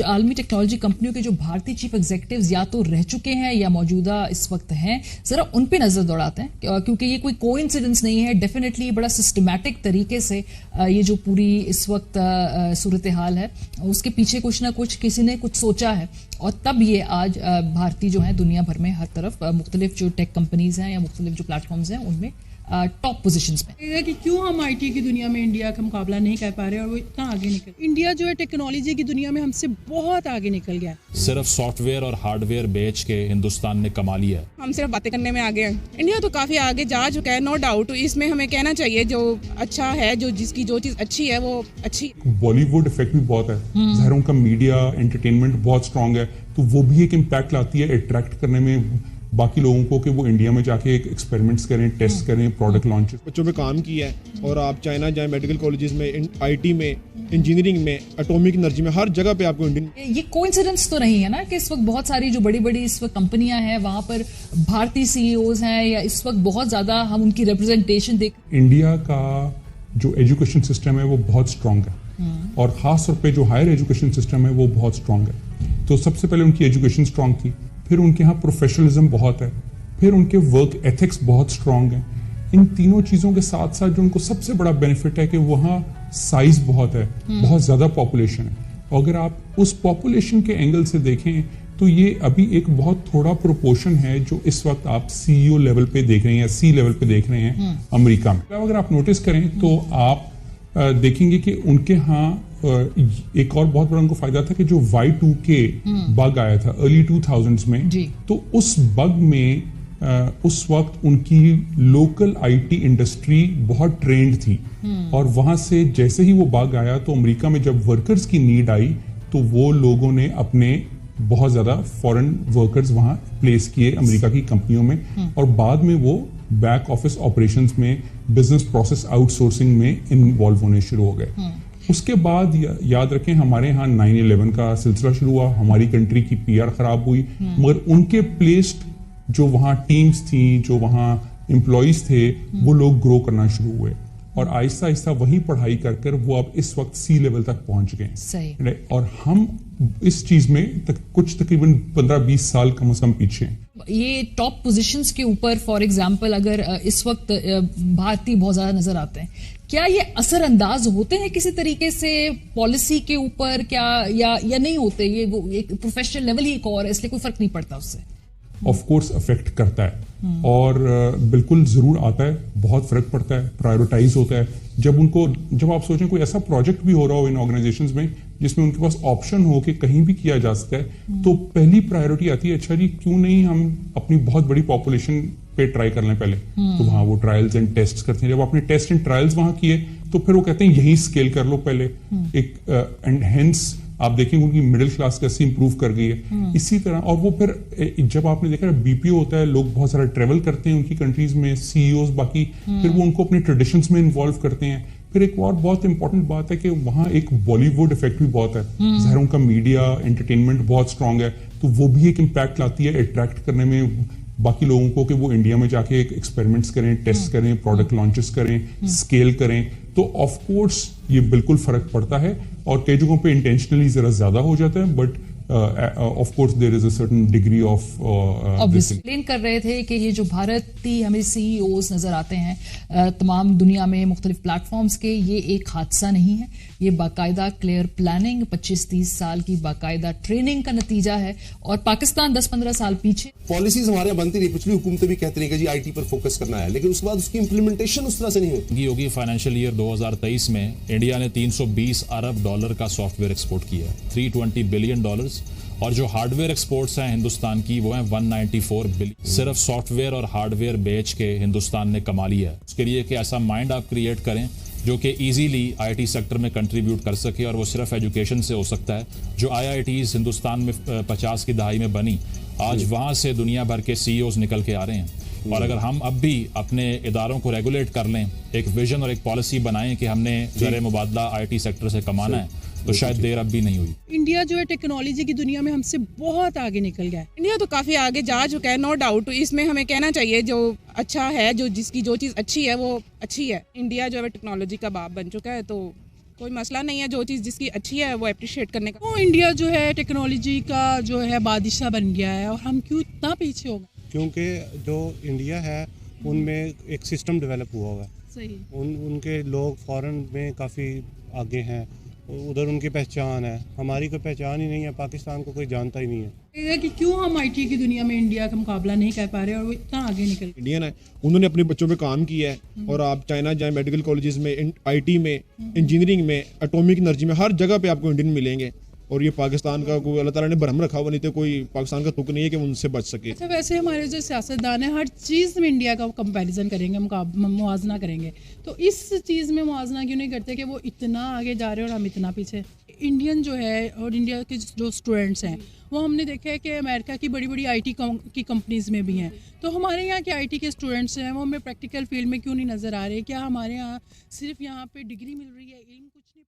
عالمی ٹیکنالوجی کمپنیوں کے جو بھارتی چیف ایگزیکٹوز یا تو رہ چکے ہیں یا موجودہ اس وقت ہیں، ذرا ان پہ نظر دوڑاتے ہیں کیونکہ یہ کوئی کو انسیڈنس نہیں ہے، ڈیفینیٹلی بڑا سسٹمیٹک طریقے سے یہ جو پوری اس وقت صورتحال ہے اس کے پیچھے کچھ نہ کچھ کسی نے کچھ سوچا ہے، اور تب یہ آج بھارتی جو ہیں دنیا بھر میں ہر طرف مختلف جو ٹیک کمپنیز ہیں یا مختلف جو پلیٹ فارمز ہیں ان میں ٹاپ پوزیشنز میں. کہ کیوں ہم آئی ٹی کی دنیا میں انڈیا کا مقابلہ نہیں کر پا رہے اور وہ اتنا آگے نکل. انڈیا جو ہے ٹیکنالوجی کی دنیا میں ہم سے بہت آگے نکل گیا. صرف سافٹ ویئر اور ہارڈ ویئر بیچ کے ہندوستان نے کما لیا ہے. ہم صرف باتیں کرنے میں آگے ہیں. انڈیا تو کافی آگے جا چکا ہے، نو ڈاؤٹ. اس میں ہمیں کہنا چاہیے جو اچھا ہے، جس کی جو چیز اچھی ہے وہ اچھی. بالی ووڈ افیکٹ بھی بہت ہے، ظاہر ان کا میڈیا انٹرٹینمنٹ بہت اسٹرانگ ہے، تو وہ بھی ایک امپیکٹ لاتی ہے اٹریکٹ کرنے میں باقی لوگوں کو کہ وہ انڈیا میں جا کے ایکسپیریمنٹس کریں، ٹیسٹ کریں، پروڈکٹ لانچ. بچوں میں کام کیا ہے اور آپ چائنا جائیں، میڈیکل کالجز میں، آئی ٹی میں، انجینئرنگ میں، اٹامک انرجی میں، ہر جگہ پہ آپ کو انڈین. یہ کوئنسیڈنس تو نہیں ہے نا کہ اس وقت بہت ساری جو بڑی بڑی اس وقت کمپنیاں ہیں وہاں پر بھارتی سی ای اوز ہیں، یا اس وقت بہت زیادہ ہم ان کی ریپرزنٹیشن دیکھ. انڈیا کا جو ایجوکیشن سسٹم ہے وہ بہت اسٹرانگ ہے، اور خاص طور پہ جو ہائر ایجوکیشن سسٹم ہے وہ بہت اسٹرانگ ہے. تو سب سے پہلے ان کی ایجوکیشن اسٹرانگ تھی، پھر ان کے یہاں پروفیشنلزم بہت ہے، پھر ان کے ورک ایتھکس بہت اسٹرانگ ہیں. ان تینوں چیزوں کے ساتھ ساتھ جو ان کو سب سے بڑا بینیفٹ ہے کہ وہاں سائز بہت ہے، بہت زیادہ پاپولیشن ہے. اور اگر آپ اس پاپولیشن کے اینگل سے دیکھیں تو یہ ابھی ایک بہت تھوڑا پروپورشن ہے جو اس وقت آپ سی ای او لیول پہ دیکھ رہے ہیں یا سی لیول پہ دیکھ رہے ہیں امریکہ میں. اگر آپ نوٹس کریں تو آپ دیکھیں گے کہ ان کے ہاں ایک اور بہت بڑا ان کو فائدہ تھا کہ جو Y2K بگ آیا تھا ارلی 2000s میں، تو اس بگ میں اس وقت ان کی لوکل آئی ٹی انڈسٹری بہت ٹرینڈ تھی، اور وہاں سے جیسے ہی وہ بگ آیا تو امریکہ میں جب ورکرز کی نیڈ آئی تو وہ لوگوں نے اپنے بہت زیادہ فورن ورکرز وہاں پلیس کیے امریکہ کی کمپنیوں میں، اور بعد میں وہ بیک آفس آپریشنز میں، بزنس پروسیس آؤٹ سورسنگ میں انوالو ہونے شروع ہو گئے. اس کے بعد یاد رکھیں ہمارے ہاں 9/11 کا سلسلہ شروع ہوا، ہماری کنٹری کی پی آر خراب ہوئی، مگر ان کے پلیسڈ جو وہاں ٹیمز تھیں، جو وہاں امپلائیز تھے، وہ لوگ گرو کرنا شروع ہوئے، اور آہستہ آہستہ وہی پڑھائی کر کر وہ اب اس وقت سی لیول تک پہنچ گئے. صحیح. اور ہم اس چیز میں کچھ تقریباً 15-20 سال کم از کم پیچھے ہیں. یہ ٹاپ پوزیشنز کے اوپر فار ایگزامپل اگر اس وقت بھارتی بہت زیادہ نظر آتے ہیں، کیا یہ اثر انداز ہوتے ہیں کسی طریقے سے پالیسی کے اوپر، کیا یا نہیں ہوتے؟ یہ وہ ایک پروفیشنل لیول ہی ایک اور ہے، اس لیے کوئی فرق نہیں پڑتا اس سے. آف کورس افیکٹ کرتا ہے، اور بالکل ضرور آتا ہے، بہت فرق پڑتا ہے، پرائیورٹائز ہوتا ہے. جب آپ سوچیں کوئی ایسا پروجیکٹ بھی ہو رہا ہو ان آرگنائزیشنز میں جس میں ان کے پاس آپشن ہو کہ کہیں بھی کیا جا سکتا ہے، تو پہلی پرائیورٹی آتی ہے اچھا جی کیوں نہیں ہم اپنی بہت بڑی پاپولیشن پہ ٹرائی کر لیں پہلے. تو وہاں وہ ٹرائلز اینڈ ٹیسٹ کرتے ہیں، جب آپ نے ٹیسٹ اینڈ ٹرائلز وہاں کیے تو پھر وہ کہتے ہیں یہی اسکیل کر لو پہلے. اینڈ ہینس آپ دیکھیں ان کی مڈل کلاس کیسے امپروو کر گئی ہے. اسی طرح اور وہ پھر جب آپ نے دیکھا بی پی او ہوتا ہے، لوگ بہت سارا ٹریول کرتے ہیں ان کی کنٹریز میں، سی ای اوز باقی، پھر وہ ان کو اپنے ٹریڈیشنز میں انوالو کرتے ہیں. پھر ایک اور بہت امپورٹنٹ بات ہے کہ وہاں ایک بالی ووڈ افیکٹ بھی بہت ہے، ظاہر ان کا میڈیا انٹرٹینمنٹ بہت اسٹرانگ ہے، تو وہ بھی ایک امپیکٹ لاتی ہے اٹریکٹ کرنے میں باقی لوگوں کو کہ وہ انڈیا میں جا کے ایکسپیریمنٹس کریں، ٹیسٹ کریں، پروڈکٹ لانچز کریں، اسکیل کریں. تو آف کورس یہ بالکل فرق پڑتا ہے، اور کئی جگہوں پہ انٹینشنلی ذرا زیادہ ہو جاتا ہے، but of course there is a certain degree of explain کر رہے تھے کہ یہ جو بھارتی ہمیں سی ای اوز نظر آتے ہیں تمام دنیا میں مختلف پلیٹ فارمز کے، یہ ایک حادثہ نہیں ہے، یہ باقاعدہ کلیئر پلاننگ، 25-30 سال کی باقاعدہ ٹریننگ کا نتیجہ ہے. اور پاکستان 10-15 سال پیچھے. پالیسیز ہمارے یہاں بنتی نہیں، پچھلی حکومتیں بھی کہتی رہی کہ جی آئی ٹی پر فوکس کرنا ہے، لیکن اس کے بعد اس کی امپلیمنٹیشن اس طرح سے نہیں ہوتی. ہوگی فائنینشیل ایئر 2023 میں انڈیا نے $320 ارب کا سافٹ ویئر ایکسپورٹ کیا ہے، $320 بلین، اور جو ہارڈ ویئر ایکسپورٹس ہیں ہندوستان کی وہ ہیں 194 بلین. صرف سافٹ ویئر اور ہارڈ ویئر بیچ کے ہندوستان نے کما لیا ہے. اس کے لیے کہ ایسا مائنڈ آپ کریٹ کریں جو کہ ایزیلی آئی ٹی سیکٹر میں کنٹریبیوٹ کر سکے، اور وہ صرف ایجوکیشن سے ہو سکتا ہے. جو آئی آئی ٹیز ہندوستان میں 50 کی دہائی میں بنی، آج وہاں سے دنیا بھر کے سی ای اوز نکل کے آ رہے ہیں. اور اگر ہم اب بھی اپنے اداروں کو ریگولیٹ کر لیں، ایک ویژن اور ایک پالیسی بنائیں کہ ہم نے زر مبادلہ آئی ٹی سیکٹر سے کمانا ہے، تو شاید دیر اب بھی نہیں ہوئی. انڈیا جو ہے ٹیکنالوجی کی دنیا میں ہم سے بہت آگے نکل گیا ہے. انڈیا تو کافی آگے جا چکا ہے، نو ڈاؤٹ. اس میں ہمیں کہنا چاہیے جو اچھا ہے، جس کی جو چیز اچھی ہے وہ اچھی ہے. انڈیا جو ہے ٹیکنالوجی کا باپ بن چکا ہے، تو کوئی مسئلہ نہیں ہے, جو چیز جس کی اچھی ہے وہ اپریشیٹ کرنے کا. وہ انڈیا جو ہے ٹیکنالوجی کا جو ہے بادشاہ بن گیا ہے, اور ہم کیوں اتنا پیچھے ہو گئے؟ کیونکہ جو انڈیا ہے ان میں ایک سسٹم ڈیولپ ہوا ہے. صحیح. ان کے لوگ فارن میں کافی آگے ہیں, ادھر ان کی پہچان ہے, ہماری کوئی پہچان ہی نہیں ہے, پاکستان کو کوئی جانتا ہی نہیں ہے. کہ کیوں ہم آئی ٹی کی دنیا میں انڈیا کا مقابلہ نہیں کر پا رہے, اور وہ اتنا آگے نکل گئے. انڈین ہے, انہوں نے اپنے بچوں پہ کام کیا ہے, اور آپ چائنا جائیں, میڈیکل کالجز میں, آئی ٹی میں, انجینئرنگ میں, اٹومک انرجی میں, ہر جگہ پہ آپ کو انڈین ملیں گے. اور یہ پاکستان کا کوئی اللہ تعالیٰ نے برہم رکھا ہوا, نہیں تو کوئی پاکستان کا تک نہیں ہے کہ ان سے بچ سکے. اچھا, ویسے ہمارے جو سیاستدان ہیں ہر چیز میں انڈیا کا کمپیریزن کریں گے, موازنہ کریں گے, تو اس چیز میں موازنہ کیوں نہیں کرتے کہ وہ اتنا آگے جا رہے ہیں اور ہم اتنا پیچھے. انڈین جو ہے اور انڈیا کے جو اسٹوڈنٹس ہیں وہ ہم نے دیکھا ہے کہ امریکہ کی بڑی بڑی آئی ٹی کی کمپنیز میں بھی ہیں, تو ہمارے یہاں کے آئی ٹی کے اسٹوڈنٹس ہیں وہ ہمیں پریکٹیکل فیلڈ میں کیوں نہیں نظر آ رہے؟ کیا ہمارے یہاں صرف یہاں پہ ڈگری مل رہی ہے, علم کچھ نہیں؟